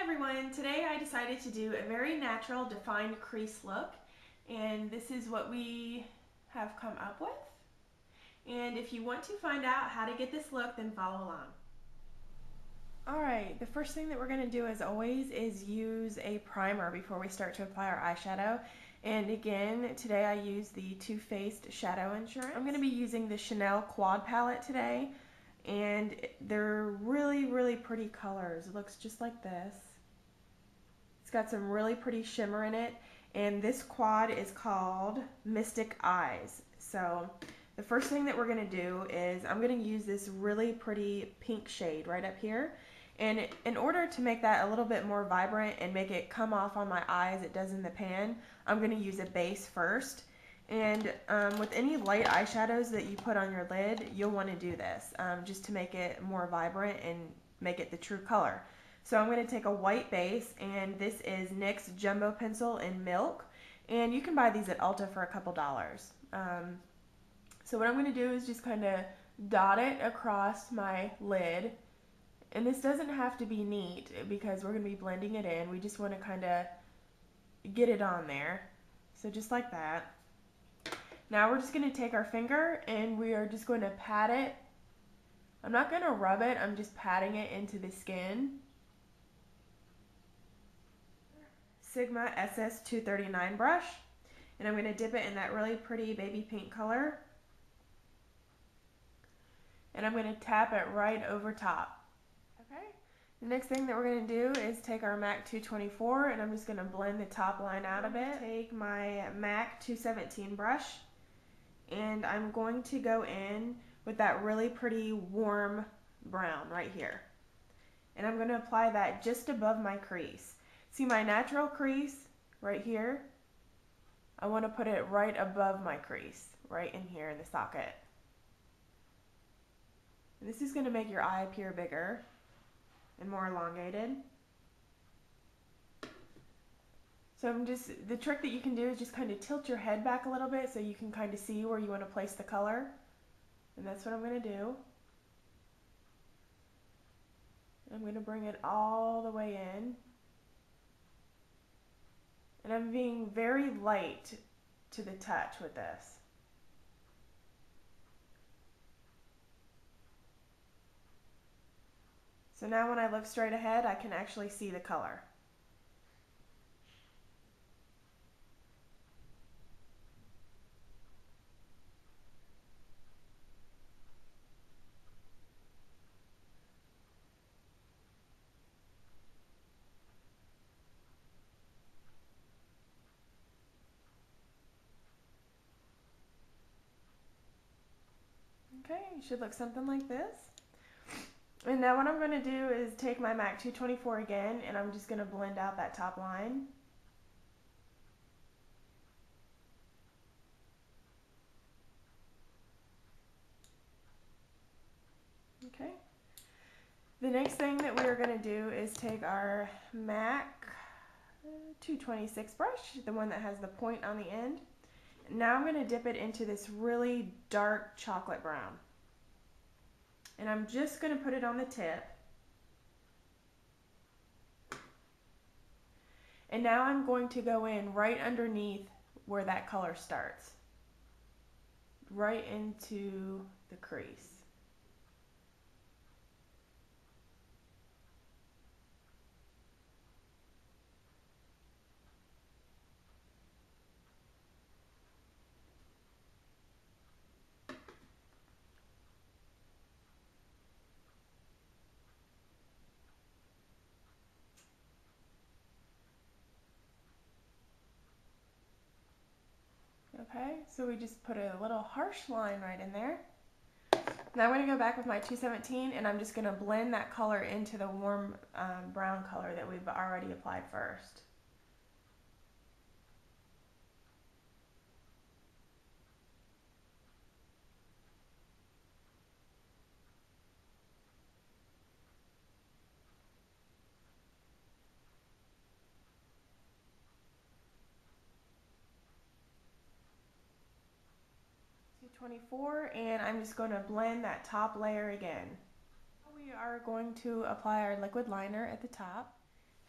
everyone, today I decided to do a very natural defined crease look, and this is what we have come up with. And if you want to find out how to get this look, then follow along. Alright, the first thing that we're going to do as always is use a primer before we start to apply our eyeshadow. And again, today I use the Too Faced Shadow Insurance. I'm going to be using the Chanel Quad palette today, and they're really pretty colors. It looks just like this. It's got some really pretty shimmer in it, and this quad is called Mystic Eyes. So the first thing that we're going to do is I'm going to use this really pretty pink shade right up here. And in order to make that a little bit more vibrant and make it come off on my eye as it does in the pan, I'm going to use a base first. And with any light eyeshadows that you put on your lid, you'll want to do this just to make it more vibrant and make it the true color. So I'm going to take a white base, and this is NYX Jumbo Pencil in Milk. And you can buy these at Ulta for a couple dollars. So what I'm going to do is just kind of dot it across my lid. And this doesn't have to be neat because we're going to be blending it in. We just want to kind of get it on there. So just like that. Now we're just going to take our finger and we are just going to pat it. I'm not going to rub it, I'm just patting it into the skin. Sigma SS239 brush. And I'm going to dip it in that really pretty baby pink color. And I'm going to tap it right over top. Okay. The next thing that we're going to do is take our MAC 224, and I'm just going to blend the top line out a bit. Take my MAC 217 brush, and I'm going to go in with that really pretty warm brown right here. And I'm going to apply that just above my crease. See my natural crease right here? I want to put it right above my crease, right in here in the socket. And this is going to make your eye appear bigger and more elongated. So the trick that you can do is just kind of tilt your head back a little bit so you can kind of see where you want to place the color. And that's what I'm going to do. I'm going to bring it all the way in. And I'm being very light to the touch with this. So now when I look straight ahead, I can actually see the color. Okay, it should look something like this. And now what I'm going to do is take my MAC 224 again, and I'm just going to blend out that top line. Okay. The next thing that we are going to do is take our MAC 226 brush, the one that has the point on the end. Now I'm going to dip it into this really dark chocolate brown. And I'm just going to put it on the tip. And now I'm going to go in right underneath where that color starts. Right into the crease. Okay, so we just put a little harsh line right in there. Now I'm going to go back with my 217, and I'm just going to blend that color into the warm brown color that we've already applied first. And I'm just going to blend that top layer again. We are going to apply our liquid liner at the top,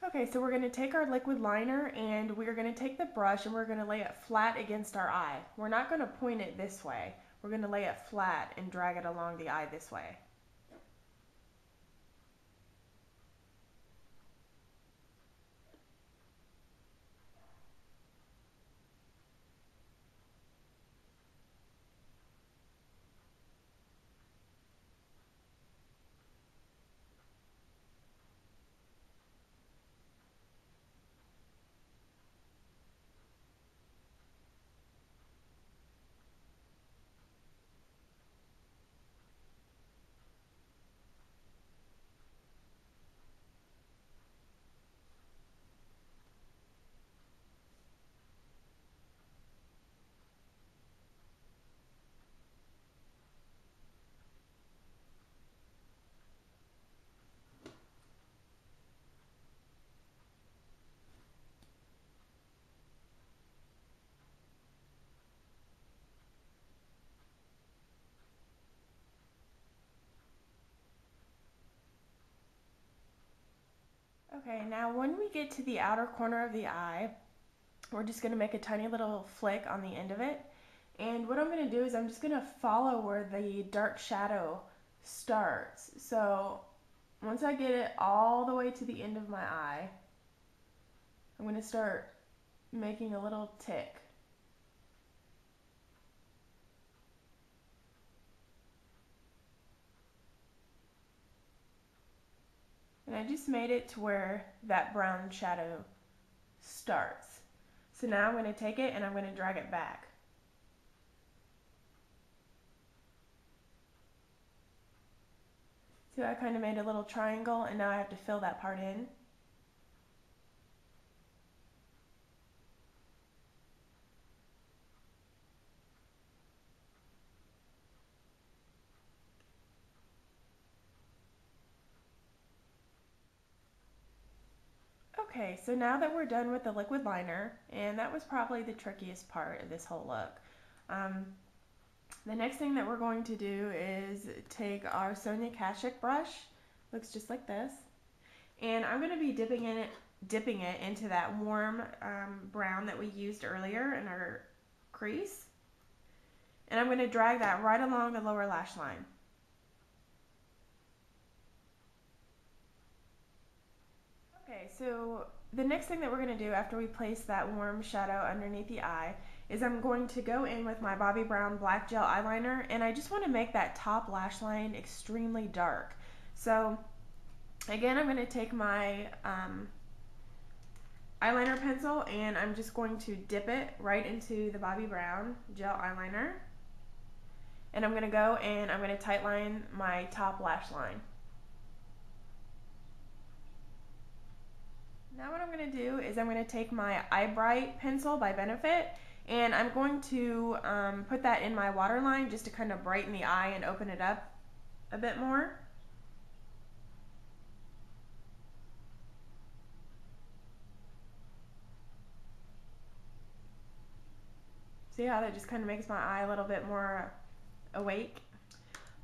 Okay, so we're going to take our liquid liner and we're going to take the brush and we're going to lay it flat against our eye. We're not going to point it this way. We're going to lay it flat and drag it along the eye this way. Okay, now when we get to the outer corner of the eye, we're just going to make a tiny little flick on the end of it. And what I'm going to do is I'm just going to follow where the dark shadow starts. So once I get it all the way to the end of my eye, I'm going to start making a little tick. And I just made it to where that brown shadow starts. So now I'm going to take it and I'm going to drag it back. So I kind of made a little triangle and now I have to fill that part in. Okay, so now that we're done with the liquid liner, and that was probably the trickiest part of this whole look, the next thing that we're going to do is take our Sonia Kashuk brush, looks just like this, and I'm going to be dipping it into that warm brown that we used earlier in our crease, and I'm going to drag that right along the lower lash line. Okay, so the next thing that we're going to do after we place that warm shadow underneath the eye is I'm going to go in with my Bobbi Brown black gel eyeliner, and I just want to make that top lash line extremely dark. So again, I'm going to take my eyeliner pencil and I'm just going to dip it right into the Bobbi Brown gel eyeliner, and I'm going to go and I'm going to tightline my top lash line. Now what I'm going to do is I'm going to take my Eye Bright pencil by Benefit and I'm going to put that in my waterline just to kind of brighten the eye and open it up a bit more. See how that just kind of makes my eye a little bit more awake?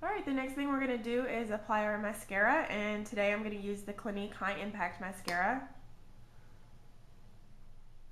Alright, the next thing we're going to do is apply our mascara, and today I'm going to use the Clinique High Impact Mascara.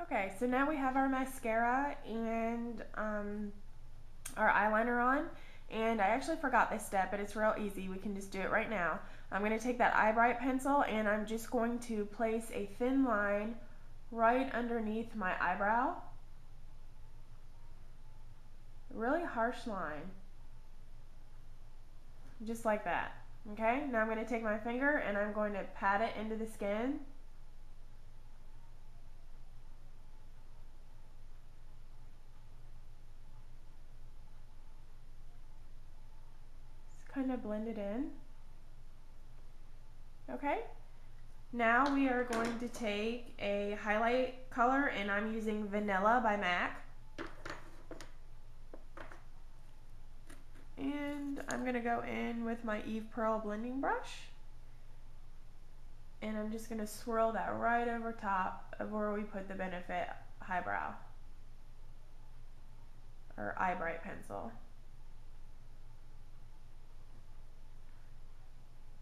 Okay, so now we have our mascara and our eyeliner on, and I actually forgot this step, but it's real easy. We can just do it right now. I'm going to take that Eye Bright pencil and I'm just going to place a thin line right underneath my eyebrow. Really harsh line. Just like that. Okay, now I'm going to take my finger and I'm going to pat it into the skin. Just kind of blend it in. Okay, now we are going to take a highlight color and I'm using Vanilla by MAC. And I'm going to go in with my Eve Pearl blending brush. And I'm just going to swirl that right over top of where we put the Benefit Highbrow or Eye Bright pencil.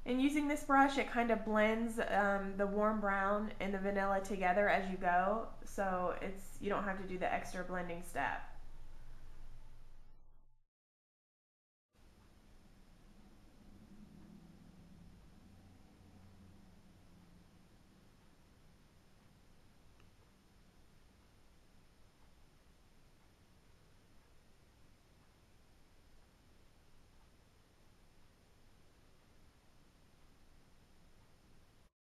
And using this brush, it kind of blends the warm brown and the vanilla together as you go, so you don't have to do the extra blending step.